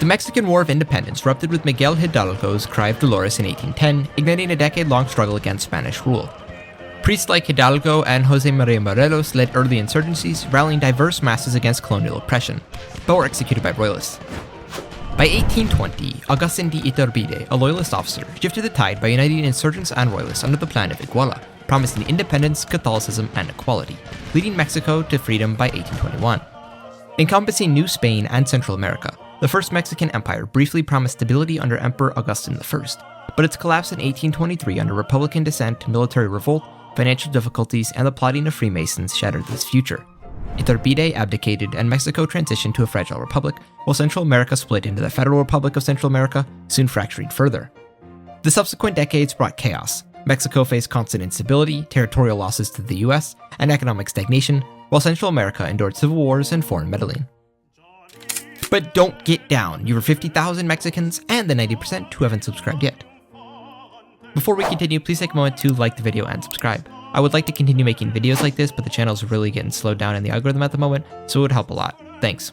Mexican War of Independence erupted with Miguel Hidalgo's Cry of Dolores in 1810, igniting a decade-long struggle against Spanish rule. Priests like Hidalgo and Jose Maria Morelos led early insurgencies, rallying diverse masses against colonial oppression, but were executed by royalists. By 1820, Agustin de Iturbide, a loyalist officer, shifted the tide by uniting insurgents and royalists under the Plan of Iguala, promising independence, Catholicism, and equality, leading Mexico to freedom by 1821. Encompassing New Spain and Central America, the First Mexican Empire briefly promised stability under Emperor Augustin I, but its collapse in 1823 under Republican dissent, military revolt, financial difficulties, and the plotting of Freemasons shattered this future. Iturbide abdicated and Mexico transitioned to a fragile republic, while Central America split into the Federal Republic of Central America, soon fracturing further. The subsequent decades brought chaos. Mexico faced constant instability, territorial losses to the US, and economic stagnation, while Central America endured civil wars and foreign meddling. But don't get down, you were 50,000 Mexicans and the 90% who haven't subscribed yet. Before we continue, please take a moment to like the video and subscribe. I would like to continue making videos like this, but the channel's really getting slowed down in the algorithm at the moment, so it would help a lot. Thanks.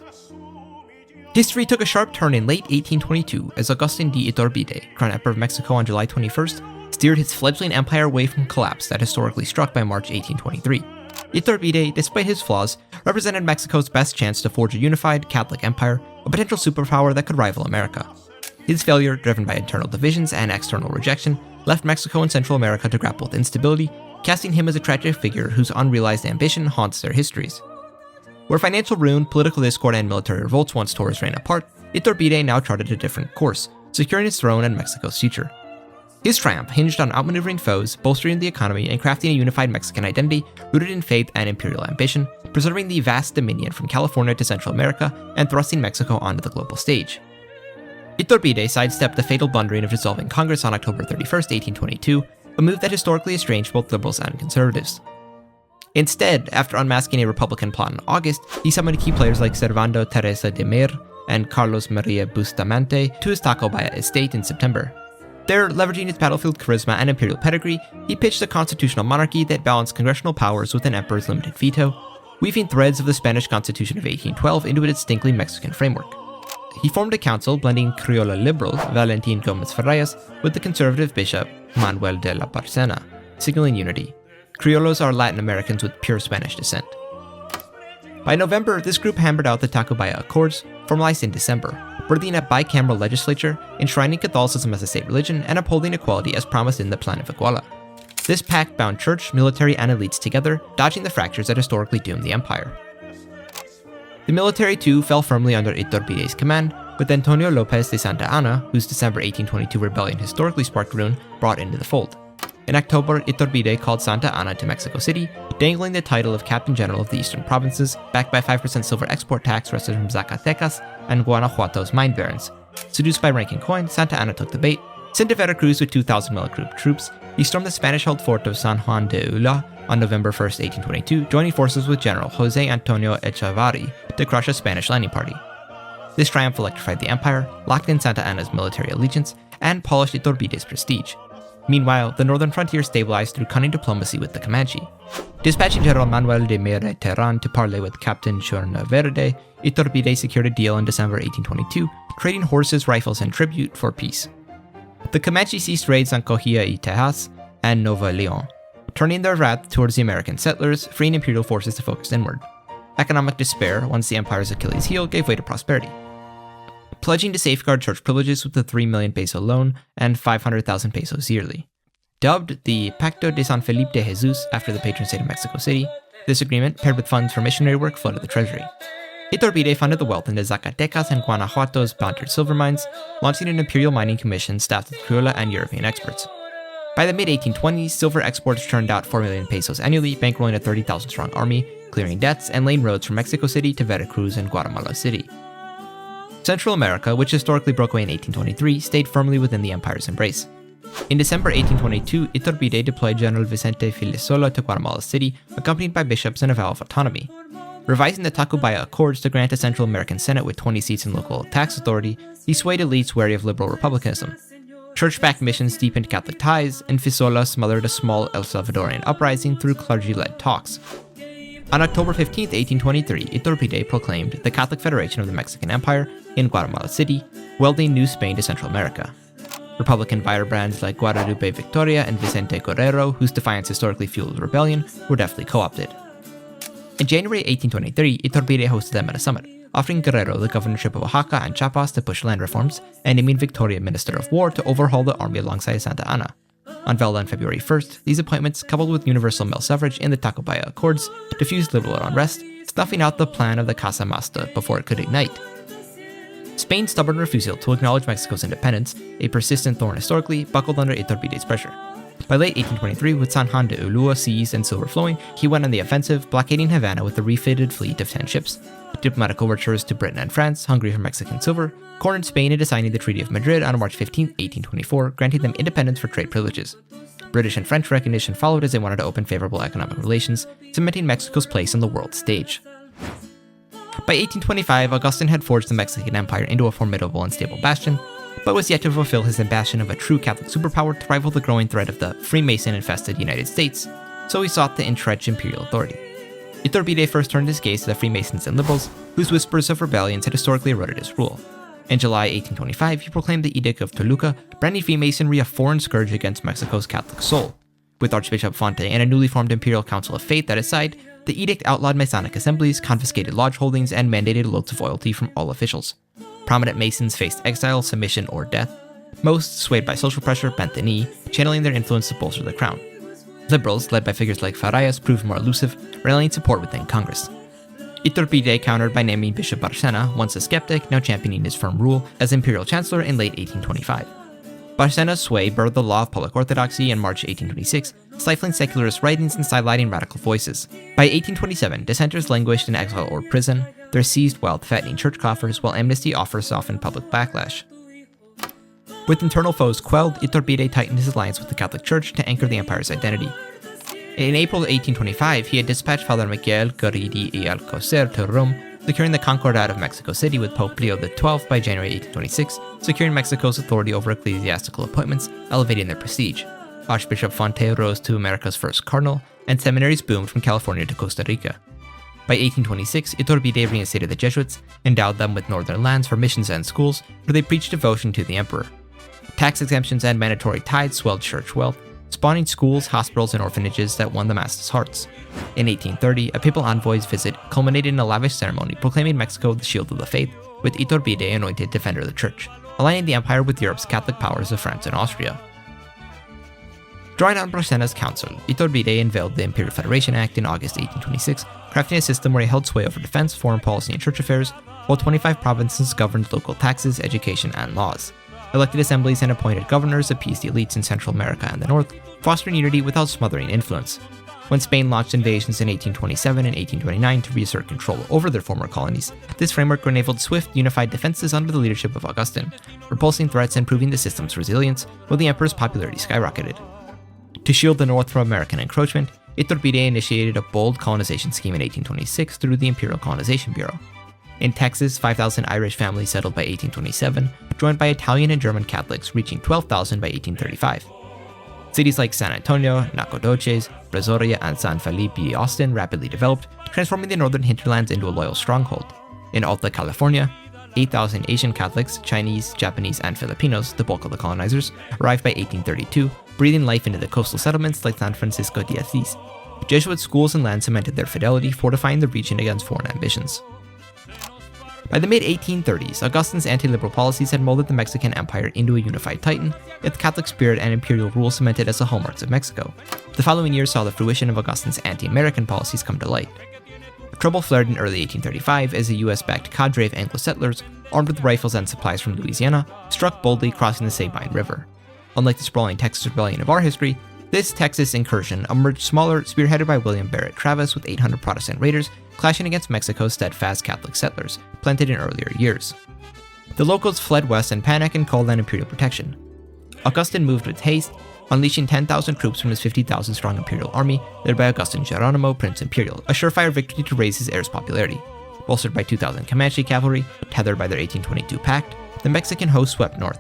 History took a sharp turn in late 1822 as Agustin de Iturbide, crowned Emperor of Mexico on July 21st, steered his fledgling empire away from collapse that historically struck by March 1823. Iturbide, despite his flaws, represented Mexico's best chance to forge a unified Catholic empire, a potential superpower that could rival America. His failure, driven by internal divisions and external rejection, left Mexico and Central America to grapple with instability, casting him as a tragic figure whose unrealized ambition haunts their histories. Where financial ruin, political discord, and military revolts once tore his reign apart, Iturbide now charted a different course, securing his throne and Mexico's future. His triumph hinged on outmaneuvering foes, bolstering the economy, and crafting a unified Mexican identity rooted in faith and imperial ambition, preserving the vast dominion from California to Central America, and thrusting Mexico onto the global stage. Iturbide sidestepped the fatal blundering of dissolving Congress on October 31st, 1822, a move that historically estranged both liberals and conservatives. Instead, after unmasking a Republican plot in August, he summoned key players like Servando Teresa de Mir and Carlos Maria Bustamante to his Tacubaya estate in September. There, leveraging his battlefield charisma and imperial pedigree, he pitched a constitutional monarchy that balanced congressional powers with an emperor's limited veto, weaving threads of the Spanish Constitution of 1812 into a distinctly Mexican framework. He formed a council blending Criolla liberal Valentin Gomez Farrayas with the conservative bishop Manuel de la Barcena, signaling unity. Criollos are Latin Americans with pure Spanish descent. By November, this group hammered out the Tacubaya Accords, formalized in December, birthing a bicameral legislature, enshrining Catholicism as a state religion, and upholding equality as promised in the Plan of Iguala. This pact bound church, military, and elites together, dodging the fractures that historically doomed the empire. The military too fell firmly under Iturbide's command, with Antonio Lopez de Santa Anna, whose December 1822 rebellion historically sparked ruin, brought into the fold. In October, Iturbide called Santa Anna to Mexico City, dangling the title of Captain General of the Eastern Provinces, backed by 5% silver export tax wrested from Zacatecas and Guanajuato's mine barons. Seduced by ranking coin, Santa Anna took the bait, sent to Veracruz with 2,000 well-equipped troops. He stormed the Spanish-held fort of San Juan de Ula on November 1, 1822, joining forces with General Jose Antonio Echevarri to crush a Spanish landing party. This triumph electrified the empire, locked in Santa Anna's military allegiance, and polished Iturbide's prestige. Meanwhile, the northern frontier stabilized through cunning diplomacy with the Comanche. Dispatching General Manuel de Mira Terran to parley with Captain Chornaverde, Iturbide secured a deal in December 1822, trading horses, rifles, and tribute for peace. The Comanche ceased raids on Cojia y Tejas and Nuevo Leon, turning their wrath towards the American settlers, freeing imperial forces to focus inward. Economic despair, once the empire's Achilles heel, gave way to prosperity. Pledging to safeguard church privileges with a 3 million peso loan and 500,000 pesos yearly. Dubbed the Pacto de San Felipe de Jesus after the patron saint of Mexico City, this agreement, paired with funds for missionary work, flooded the treasury. Iturbide funded the wealth into Zacatecas and Guanajuato's boundary silver mines, launching an imperial mining commission staffed with Criolla and European experts. By the mid-1820s, silver exports churned out 4 million pesos annually, bankrolling a 30,000-strong army, clearing debts, and laying roads from Mexico City to Veracruz and Guatemala City. Central America, which historically broke away in 1823, stayed firmly within the empire's embrace. In December 1822, Iturbide deployed General Vicente Filesola to Guatemala City, accompanied by bishops and a vow of autonomy. Revising the Tacubaya Accords to grant a Central American Senate with 20 seats in local tax authority, he swayed elites wary of liberal republicanism. Church-backed missions deepened Catholic ties, and Fisola smothered a small El Salvadorian uprising through clergy-led talks. On October 15, 1823, Iturbide proclaimed the Catholic Federation of the Mexican Empire in Guatemala City, welding New Spain to Central America. Republican firebrands like Guadalupe Victoria and Vicente Guerrero, whose defiance historically fueled rebellion, were deftly co-opted. In January 1823, Iturbide hosted them at a summit, offering Guerrero the governorship of Oaxaca and Chiapas to push land reforms, and naming Victoria Minister of War to overhaul the army alongside Santa Anna. Unveiled on February 1st, these appointments, coupled with universal male suffrage in the Tacubaya Accords, diffused liberal unrest, snuffing out the plan of the Casa Masta before it could ignite. Spain's stubborn refusal to acknowledge Mexico's independence, a persistent thorn historically, buckled under Iturbide's pressure. By late 1823, with San Juan de Ulua seized and silver flowing, he went on the offensive, blockading Havana with a refitted fleet of 10 ships. Diplomatic overtures to Britain and France, hungry for Mexican silver, cornered Spain into signing the Treaty of Madrid on March 15, 1824, granting them independence for trade privileges. British and French recognition followed as they wanted to open favorable economic relations, cementing Mexico's place on the world stage. By 1825, Augustine had forged the Mexican Empire into a formidable and stable bastion, but was yet to fulfill his ambition of a true Catholic superpower to rival the growing threat of the Freemason-infested United States, so he sought to entrench imperial authority. Iturbide first turned his gaze to the Freemasons and liberals, whose whispers of rebellions had historically eroded his rule. In July 1825, he proclaimed the Edict of Toluca, branding Freemasonry a foreign scourge against Mexico's Catholic soul. With Archbishop Fonte and a newly formed Imperial Council of Faith at his side, the edict outlawed Masonic assemblies, confiscated lodge holdings, and mandated loads of loyalty from all officials. Prominent Masons faced exile, submission, or death. Most, swayed by social pressure, bent the knee, channeling their influence to bolster the crown. Liberals, led by figures like Farias, proved more elusive, rallying support within Congress. Iturbide countered by naming Bishop Barcena, once a skeptic, now championing his firm rule, as Imperial Chancellor in late 1825. Barcena's sway birthed the law of public orthodoxy in March 1826, stifling secularist writings and sidelighting radical voices. By 1827, dissenters languished in exile or prison, their seized wealth fattening church coffers, while amnesty offers softened public backlash. With internal foes quelled, Iturbide tightened his alliance with the Catholic Church to anchor the empire's identity. In April 1825, he had dispatched Father Miguel Garridi y Alcocer to Rome, securing the Concordat of Mexico City with Pope Leo XII by January 1826, securing Mexico's authority over ecclesiastical appointments, elevating their prestige. Archbishop Fonte rose to America's first cardinal, and seminaries boomed from California to Costa Rica. By 1826, Iturbide reinstated the Jesuits, endowed them with northern lands for missions and schools, where they preached devotion to the emperor. Tax exemptions and mandatory tithes swelled church wealth, spawning schools, hospitals, and orphanages that won the masses' hearts. In 1830, a papal envoy's visit culminated in a lavish ceremony proclaiming Mexico the shield of the faith, with Iturbide anointed defender of the church, aligning the empire with Europe's Catholic powers of France and Austria. Drawing on Barcena's counsel, Iturbide unveiled the Imperial Federation Act in August 1826, crafting a system where he held sway over defense, foreign policy, and church affairs, while 25 provinces governed local taxes, education, and laws. Elected assemblies and appointed governors appeased the elites in Central America and the North, fostering unity without smothering influence. When Spain launched invasions in 1827 and 1829 to reassert control over their former colonies, this framework enabled swift, unified defenses under the leadership of Augustine, repulsing threats and proving the system's resilience, while the emperor's popularity skyrocketed. To shield the North from American encroachment, Iturbide initiated a bold colonization scheme in 1826 through the Imperial Colonization Bureau. In Texas, 5,000 Irish families settled by 1827, joined by Italian and German Catholics, reaching 12,000 by 1835. Cities like San Antonio, Nacogdoches, Brazoria, and San Felipe Austin rapidly developed, transforming the northern hinterlands into a loyal stronghold. In Alta California, 8,000 Asian Catholics, Chinese, Japanese, and Filipinos, the bulk of the colonizers, arrived by 1832, breathing life into the coastal settlements like San Francisco de Asís. Jesuit schools and land cemented their fidelity, fortifying the region against foreign ambitions. By the mid-1830s, Augustine's anti-liberal policies had molded the Mexican Empire into a unified titan, yet the Catholic spirit and imperial rule cemented as the hallmarks of Mexico. The following years saw the fruition of Augustine's anti-American policies come to light. Trouble flared in early 1835 as a US-backed cadre of Anglo settlers, armed with rifles and supplies from Louisiana, struck boldly crossing the Sabine River. Unlike the sprawling Texas Rebellion of our history, this Texas incursion emerged smaller, spearheaded by William Barrett Travis with 800 Protestant raiders, clashing against Mexico's steadfast Catholic settlers, planted in earlier years. The locals fled west in panic and called on imperial protection. Augustine moved with haste, unleashing 10,000 troops from his 50,000-strong imperial army, led by Augustin Geronimo, Prince Imperial, a surefire victory to raise his heir's popularity. Bolstered by 2,000 Comanche cavalry, tethered by their 1822 pact, the Mexican host swept north.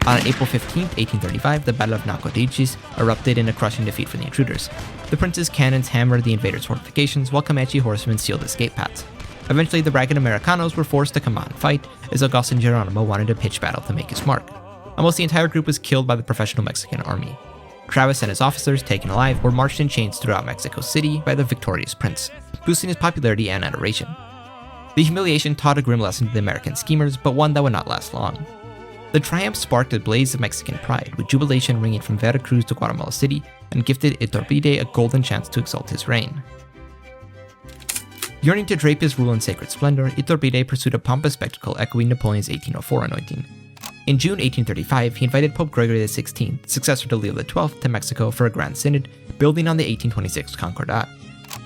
On April 15, 1835, the Battle of Nacogdoches erupted in a crushing defeat for the intruders. The prince's cannons hammered the invaders' fortifications, while Comanche horsemen sealed escape paths. Eventually, the ragged Americanos were forced to come out and fight, as Agustin Geronimo wanted a pitched battle to make his mark. Almost the entire group was killed by the professional Mexican army. Travis and his officers, taken alive, were marched in chains throughout Mexico City by the victorious prince, boosting his popularity and adoration. The humiliation taught a grim lesson to the American schemers, but one that would not last long. The triumph sparked a blaze of Mexican pride, with jubilation ringing from Veracruz to Guatemala City, and gifted Iturbide a golden chance to exalt his reign. Yearning to drape his rule in sacred splendor, Iturbide pursued a pompous spectacle echoing Napoleon's 1804 anointing. In June 1835, he invited Pope Gregory XVI, successor to Leo XII, to Mexico for a grand synod, building on the 1826 Concordat.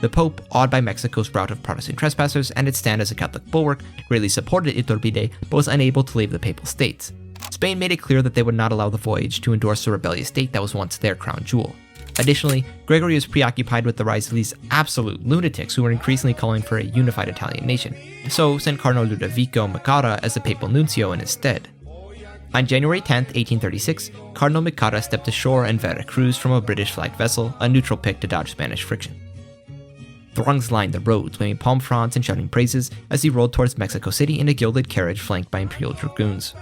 The Pope, awed by Mexico's rout of Protestant trespassers and its stand as a Catholic bulwark, greatly supported Iturbide, but was unable to leave the Papal States. Spain made it clear that they would not allow the voyage to endorse the rebellious state that was once their crown jewel. Additionally, Gregory was preoccupied with the rise of these absolute lunatics who were increasingly calling for a unified Italian nation, so sent Cardinal Ludovico Macara as the papal nuncio in his stead. On January 10, 1836, Cardinal Macara stepped ashore in Veracruz from a British-flagged vessel, a neutral pick to dodge Spanish friction. Throngs lined the roads, waving palm fronds and shouting praises as he rode towards Mexico City in a gilded carriage flanked by Imperial dragoons.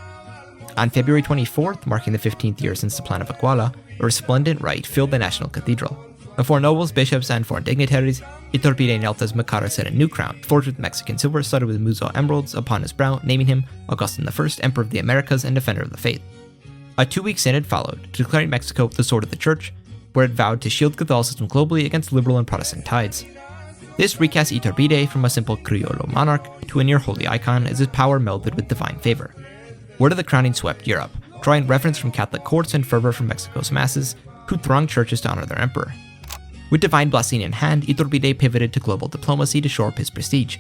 On February 24th, marking the 15th year since the Plan of Iguala, a resplendent rite filled the National Cathedral. Before nobles, bishops, and foreign dignitaries, Iturbide knelt as Macara set a new crown, forged with Mexican silver studded with Muzo emeralds, upon his brow, naming him Augustin I, Emperor of the Americas and Defender of the Faith. A 2-week synod followed, declaring Mexico the sword of the Church, where it vowed to shield Catholicism globally against liberal and Protestant tides. This recast Iturbide from a simple Criollo monarch to a near-holy icon as his power melded with divine favor. Word of the crowning swept Europe, drawing reverence from Catholic courts and fervor from Mexico's masses, who thronged churches to honor their emperor. With divine blessing in hand, Iturbide pivoted to global diplomacy to shore up his prestige.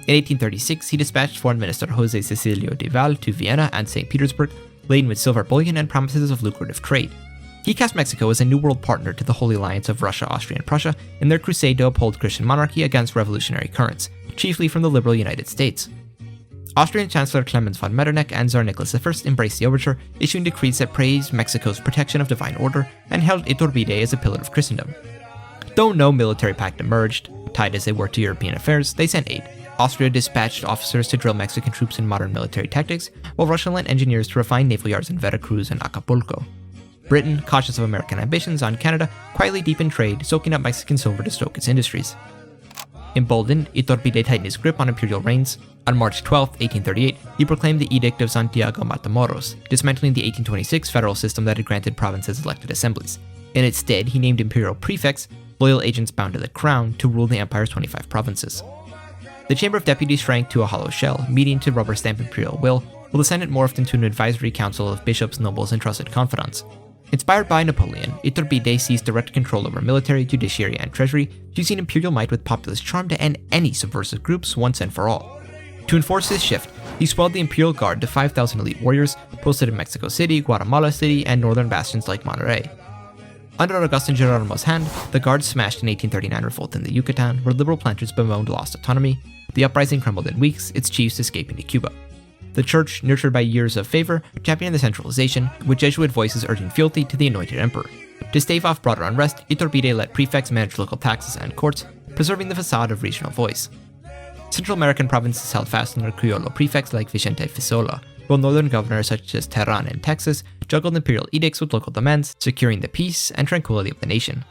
In 1836, he dispatched Foreign Minister Jose Cecilio de Val to Vienna and St. Petersburg, laden with silver bullion and promises of lucrative trade. He cast Mexico as a New World partner to the Holy Alliance of Russia, Austria, and Prussia in their crusade to uphold Christian monarchy against revolutionary currents, chiefly from the liberal United States. Austrian Chancellor Clemens von Metternich and Tsar Nicholas I embraced the overture, issuing decrees that praised Mexico's protection of divine order and held Iturbide as a pillar of Christendom. Though no military pact emerged, tied as they were to European affairs, they sent aid. Austria dispatched officers to drill Mexican troops in modern military tactics, while Russia lent engineers to refine naval yards in Veracruz and Acapulco. Britain, cautious of American ambitions on Canada, quietly deepened trade, soaking up Mexican silver to stoke its industries. Emboldened, Iturbide tightened his grip on imperial reigns. On March 12, 1838, he proclaimed the Edict of Santiago Matamoros, dismantling the 1826 federal system that had granted provinces elected assemblies. In its stead, he named imperial prefects, loyal agents bound to the crown, to rule the empire's 25 provinces. The Chamber of Deputies shrank to a hollow shell, meeting to rubber stamp imperial will, while the Senate morphed into an advisory council of bishops, nobles, and trusted confidants. Inspired by Napoleon, Iturbide seized direct control over military, judiciary, and treasury, using imperial might with populist charm to end any subversive groups once and for all. To enforce this shift, he swelled the Imperial Guard to 5,000 elite warriors posted in Mexico City, Guatemala City, and northern bastions like Monterrey. Under Agustin Geronimo's hand, the Guard smashed an 1839 revolt in the Yucatan, where liberal planters bemoaned lost autonomy. The uprising crumbled in weeks, its chiefs escaping to Cuba. The Church, nurtured by years of favor, championed the Centralization, with Jesuit voices urging fealty to the anointed emperor. To stave off broader unrest, Iturbide let prefects manage local taxes and courts, preserving the facade of regional voice. Central American provinces held fast under Criollo prefects like Vicente Fisola, while northern governors such as Terran and Texas juggled imperial edicts with local demands, securing the peace and tranquility of the nation.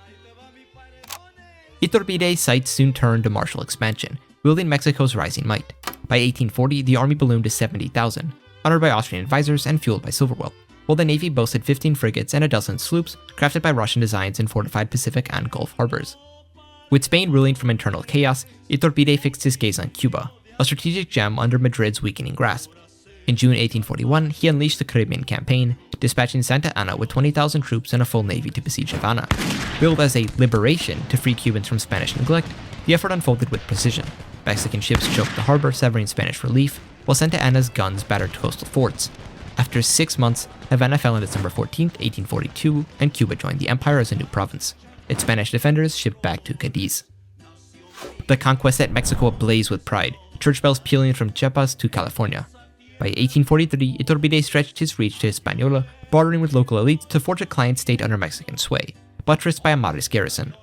Iturbide's sights soon turned to martial expansion, wielding Mexico's rising might. By 1840, the army ballooned to 70,000, honored by Austrian advisors and fueled by silver wealth, while the navy boasted 15 frigates and a dozen sloops crafted by Russian designs in fortified Pacific and Gulf harbors. With Spain ruling from internal chaos, Iturbide fixed his gaze on Cuba, a strategic gem under Madrid's weakening grasp. In June 1841, he unleashed the Caribbean campaign, dispatching Santa Anna with 20,000 troops and a full navy to besiege Havana. Billed as a liberation to free Cubans from Spanish neglect, the effort unfolded with precision. Mexican ships choked the harbor, severing Spanish relief, while Santa Anna's guns battered coastal forts. After 6 months, Havana fell on December 14, 1842, and Cuba joined the empire as a new province. Its Spanish defenders shipped back to Cadiz. The conquest set Mexico ablaze with pride, church bells pealing from Chiapas to California. By 1843, Iturbide stretched his reach to Hispaniola, bartering with local elites to forge a client state under Mexican sway, buttressed by a modest garrison.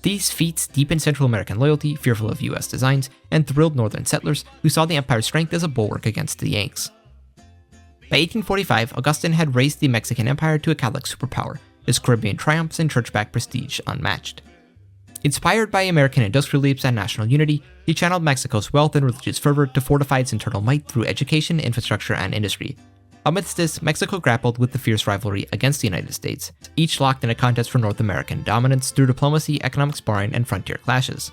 These feats deepened Central American loyalty, fearful of US designs, and thrilled northern settlers who saw the empire's strength as a bulwark against the Yanks. By 1845, Augustine had raised the Mexican Empire to a Catholic superpower, its Caribbean triumphs and church-backed prestige unmatched. Inspired by American industrial leaps and national unity, he channeled Mexico's wealth and religious fervor to fortify its internal might through education, infrastructure, and industry. Amidst this, Mexico grappled with the fierce rivalry against the United States, each locked in a contest for North American dominance through diplomacy, economic sparring, and frontier clashes.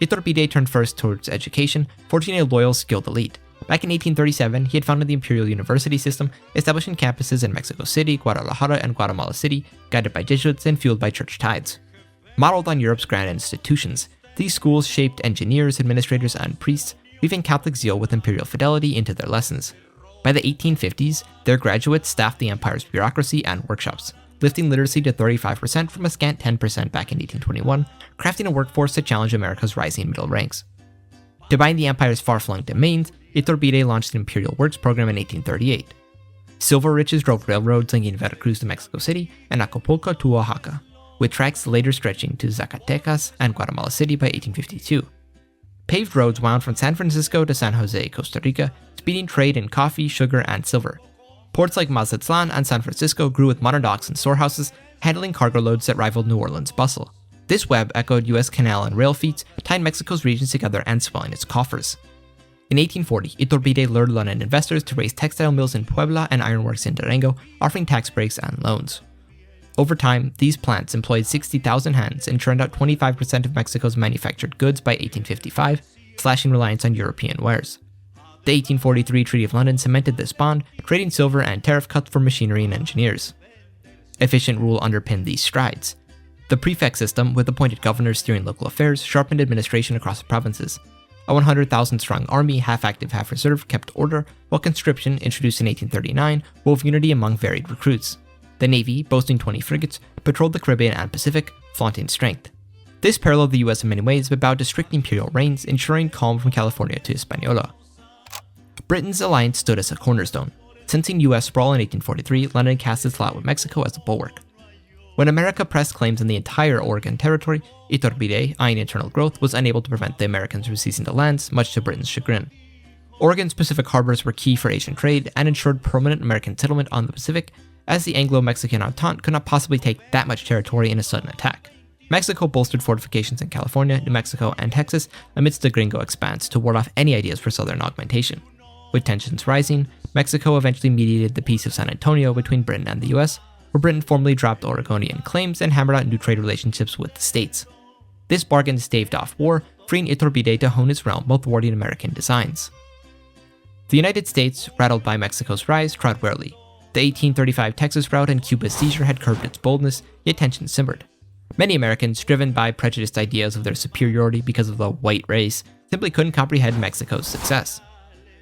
Iturbide turned first towards education, forging a loyal, skilled elite. Back in 1837, he had founded the Imperial University system, establishing campuses in Mexico City, Guadalajara, and Guatemala City, guided by Jesuits and fueled by church tithes. Modeled on Europe's grand institutions, these schools shaped engineers, administrators, and priests, weaving Catholic zeal with imperial fidelity into their lessons. By the 1850s, their graduates staffed the empire's bureaucracy and workshops, lifting literacy to 35% from a scant 10% back in 1821, crafting a workforce to challenge America's rising middle ranks. To bind the empire's far-flung domains, Iturbide launched the Imperial Works program in 1838. Silver riches drove railroads linking Veracruz to Mexico City and Acapulco to Oaxaca, with tracks later stretching to Zacatecas and Guatemala City by 1852. Paved roads wound from San Francisco to San Jose, Costa Rica, speeding trade in coffee, sugar, and silver. Ports like Mazatlan and San Francisco grew with modern docks and storehouses, handling cargo loads that rivaled New Orleans' bustle. This web echoed U.S. canal and rail feats, tying Mexico's regions together and swelling its coffers. In 1840, Iturbide lured London investors to raise textile mills in Puebla and ironworks in Durango, offering tax breaks and loans. Over time, these plants employed 60,000 hands and churned out 25% of Mexico's manufactured goods by 1855, slashing reliance on European wares. The 1843 Treaty of London cemented this bond, trading silver and tariff cuts for machinery and engineers. Efficient rule underpinned these strides. The prefect system, with appointed governors steering local affairs, sharpened administration across the provinces. A 100,000-strong army, half-active, half-reserve, kept order, while conscription, introduced in 1839, wove unity among varied recruits. The Navy, boasting 20 frigates, patrolled the Caribbean and Pacific, flaunting strength. This paralleled the US in many ways, but bowed to strict imperial reigns, ensuring calm from California to Hispaniola. Britain's alliance stood as a cornerstone. Sensing US sprawl in 1843, London cast its lot with Mexico as a bulwark. When America pressed claims on the entire Oregon territory, Iturbide, eyeing internal growth, was unable to prevent the Americans from seizing the lands, much to Britain's chagrin. Oregon's Pacific harbors were key for Asian trade and ensured permanent American settlement on the Pacific, as the Anglo-Mexican Entente could not possibly take that much territory in a sudden attack. Mexico bolstered fortifications in California, New Mexico, and Texas amidst the gringo expanse to ward off any ideas for southern augmentation. With tensions rising, Mexico eventually mediated the Peace of San Antonio between Britain and the US, where Britain formally dropped Oregonian claims and hammered out new trade relationships with the states. This bargain staved off war, freeing Iturbide to hone his realm while thwarting American designs. The United States, rattled by Mexico's rise, trod warily. The 1835 Texas rout and Cuba's seizure had curbed its boldness, yet tensions simmered. Many Americans, driven by prejudiced ideas of their superiority because of the white race, simply couldn't comprehend Mexico's success.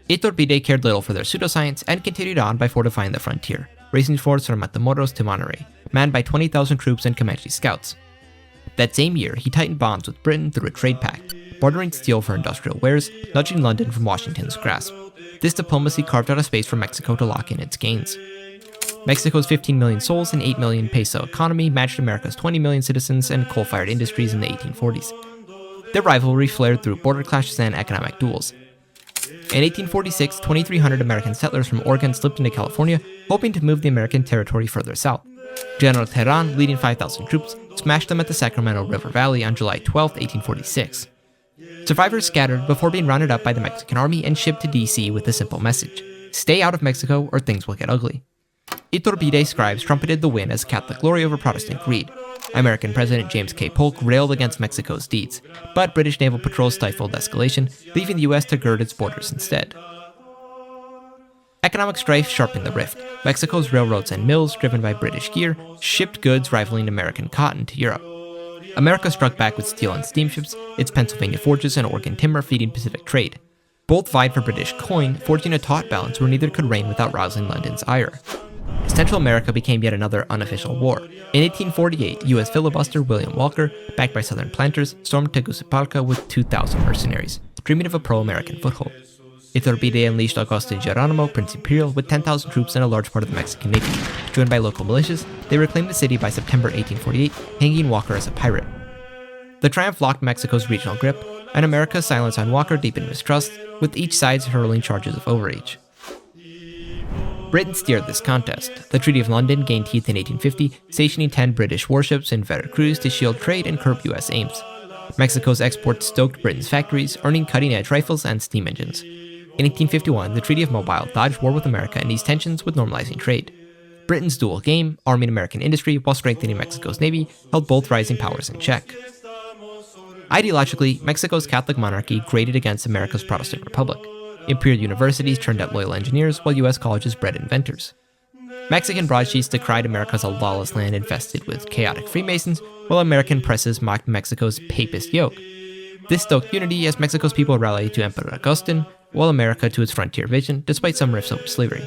Iturbide cared little for their pseudoscience and continued on by fortifying the frontier, raising forts from Matamoros to Monterrey, manned by 20,000 troops and Comanche scouts. That same year, he tightened bonds with Britain through a trade pact, bartering steel for industrial wares, nudging London from Washington's grasp. This diplomacy carved out a space for Mexico to lock in its gains. Mexico's 15 million souls and 8 million peso economy matched America's 20 million citizens and coal-fired industries in the 1840s. Their rivalry flared through border clashes and economic duels. In 1846, 2,300 American settlers from Oregon slipped into California, hoping to move the American territory further south. General Terán, leading 5,000 troops, smashed them at the Sacramento River Valley on July 12, 1846. Survivors scattered before being rounded up by the Mexican army and shipped to D.C. with a simple message: stay out of Mexico or things will get ugly. Iturbide scribes trumpeted the win as Catholic glory over Protestant greed. American President James K. Polk railed against Mexico's deeds, but British naval patrols stifled escalation, leaving the U.S. to gird its borders instead. Economic strife sharpened the rift. Mexico's railroads and mills, driven by British gear, shipped goods rivaling American cotton to Europe. America struck back with steel and steamships, its Pennsylvania forges and Oregon timber feeding Pacific trade. Both vied for British coin, forging a taut balance where neither could reign without rousing London's ire. Central America became yet another unofficial war. In 1848, U.S. filibuster William Walker, backed by Southern planters, stormed Tegucigalpa with 2,000 mercenaries, dreaming of a pro-American foothold. Iturbide unleashed Agustin Geronimo, Prince Imperial, with 10,000 troops and a large part of the Mexican Navy. Joined by local militias, they reclaimed the city by September 1848, hanging Walker as a pirate. The triumph locked Mexico's regional grip, and America's silence on Walker deepened mistrust, with each side hurling charges of overreach. Britain steered this contest. The Treaty of London gained teeth in 1850, stationing 10 British warships in Veracruz to shield trade and curb US aims. Mexico's exports stoked Britain's factories, earning cutting-edge rifles and steam engines. In 1851, the Treaty of Mobile dodged war with America and eased tensions with normalizing trade. Britain's dual game, arming American industry while strengthening Mexico's navy, held both rising powers in check. Ideologically, Mexico's Catholic monarchy grated against America's Protestant republic. Imperial universities turned out loyal engineers, while US colleges bred inventors. Mexican broadsheets decried America as a lawless land infested with chaotic Freemasons, while American presses mocked Mexico's papist yoke. This stoked unity as Mexico's people rallied to Emperor Augustine, while America to its frontier vision, despite some rifts over slavery.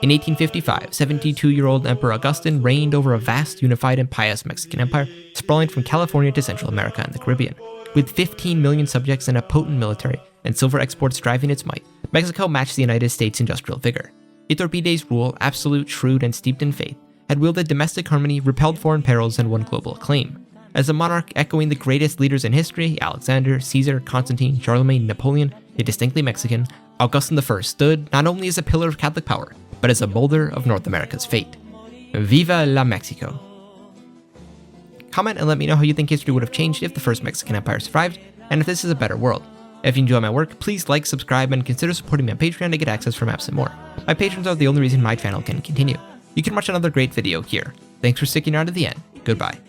In 1855, 72-year-old Emperor Augustine reigned over a vast, unified, and pious Mexican empire, sprawling from California to Central America and the Caribbean. With 15 million subjects and a potent military, and silver exports driving its might, Mexico matched the United States' industrial vigor. Iturbide's rule, absolute, shrewd, and steeped in faith, had wielded domestic harmony, repelled foreign perils, and won global acclaim. As a monarch echoing the greatest leaders in history, Alexander, Caesar, Constantine, Charlemagne, Napoleon, yet distinctly Mexican, Augustine I stood not only as a pillar of Catholic power, but as a molder of North America's fate. Viva la Mexico! Comment and let me know how you think history would have changed if the first Mexican empire survived, and if this is a better world. If you enjoy my work, please like, subscribe, and consider supporting me on Patreon to get access for maps and more. My patrons are the only reason my channel can continue. You can watch another great video here. Thanks for sticking around to the end. Goodbye.